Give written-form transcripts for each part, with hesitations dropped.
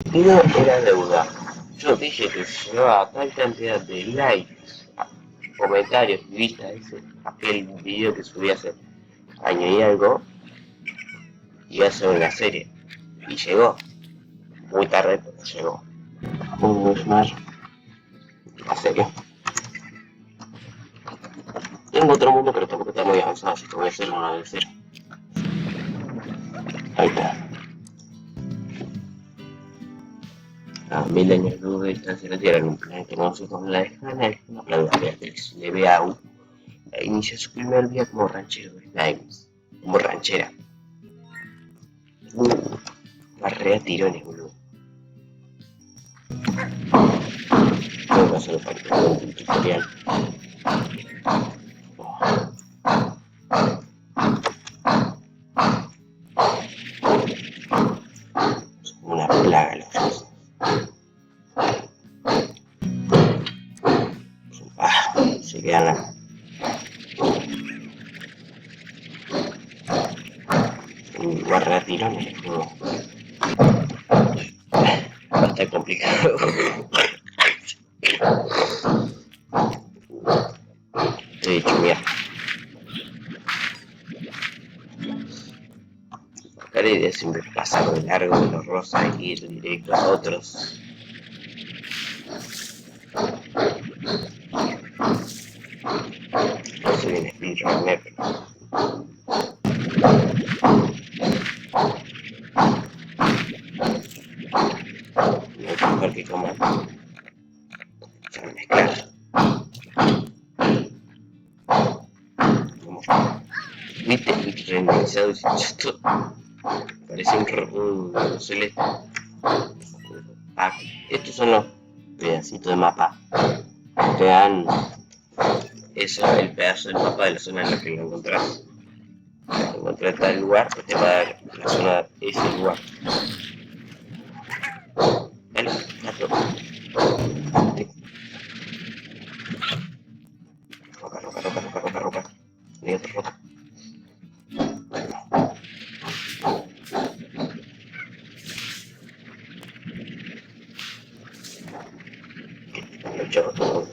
Pido era deuda. Yo dije que si llevaba tal cantidad de likes, comentarios y vistas ese aquel video que subí hace año y algo, iba a ser una serie. Y llegó. Muy tarde, pero llegó. Un más la serie. Tengo otro mundo, pero tampoco está muy avanzado, así que voy a hacer uno de cero. Ahí está. A 1000 años luz de distancia de la Tierra, en un planeta conocido como la lejana, una plaga Beatrix de BAU inicia su primer día como ranchero de Slimes, como ranchera. Barrea tirones, boludo. Tengo que hacerlo para que un tutorial. Una plaga los dos. Se quedan la... Barrea tirones, boludo. Va a estar complicado. Te he dicho, mierda. La idea siempre pasar de largo de los rosas y ir directo a otros. No soy un speedrunner, pero no hay mejor que comer. Se van a mezclar. Como viste, renderizado y esto parece un celeste. Ah, estos son los pedacitos de mapa. Te dan eso, el pedazo del mapa de la zona en la que lo encontrás. Si encontrás tal lugar, pues te va a dar la zona de ese lugar. Dale, gato. Roca, roca, roca, roca, roca, roca. Y otra roca. Lo chorro todo.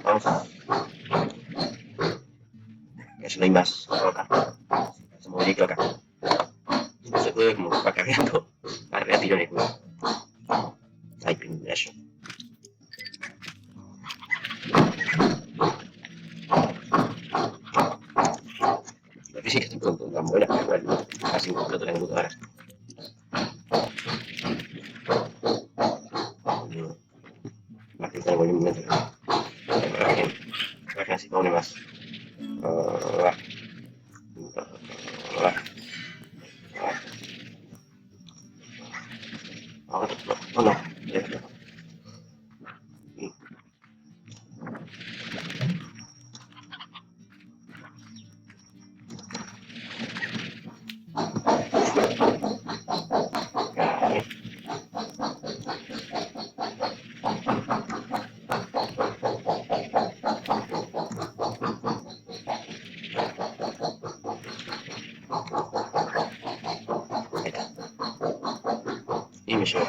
Vamos. Ya no hay más roca. Hacemos directo acá. No se puede como va cargando. Arriba tirones, güey. Ay, pingallo. La física es tan buena, pero igual casi me explota la computadora. Más que está el volumen metro. Rajen así pone más. Ahora, no, no, déjalo. Ahí está. Y me llevo.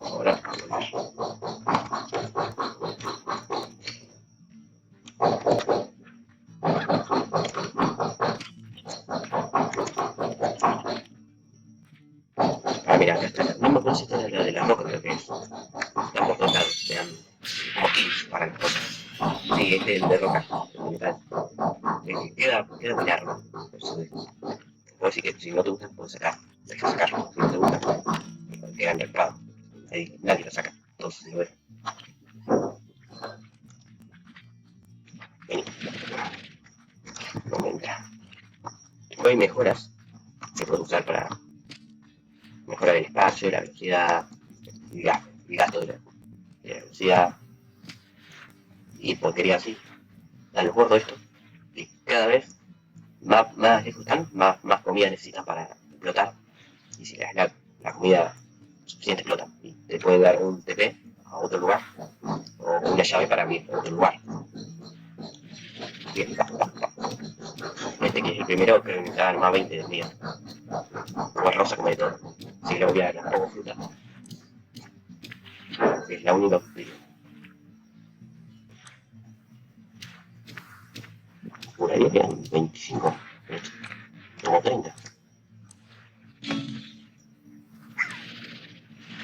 Ahora, ah, mira, acá está. No me acuerdo si esta era la de la roca, creo que es. Está por todos lados, te dan como tips para las cosas. Sí, este es el de roca, el de metal. Queda muy largo. Puedo decir que si no te gusta, puedes sacar. Deja sacarlo. Si no te gusta, queda en el mercado. Ahí nadie lo saca. Entonces lo deja. Vení, no me entra. Después hay mejoras. Se puede usar para mejorar el espacio, la velocidad, el gasto de la velocidad y porquería así. A los gordos esto. Y cada vez más lejos están, más comida necesitan para explotar. Y si la comida suficiente explota y te puede dar un TP a otro lugar o una llave para abrir otro lugar. Bien. Este que es el primero, creo que me da más 20 del día. Igual rosa como de todo. Sí, le voy a dar un poco fruta. Es la única que juraría que eran 25, como 30.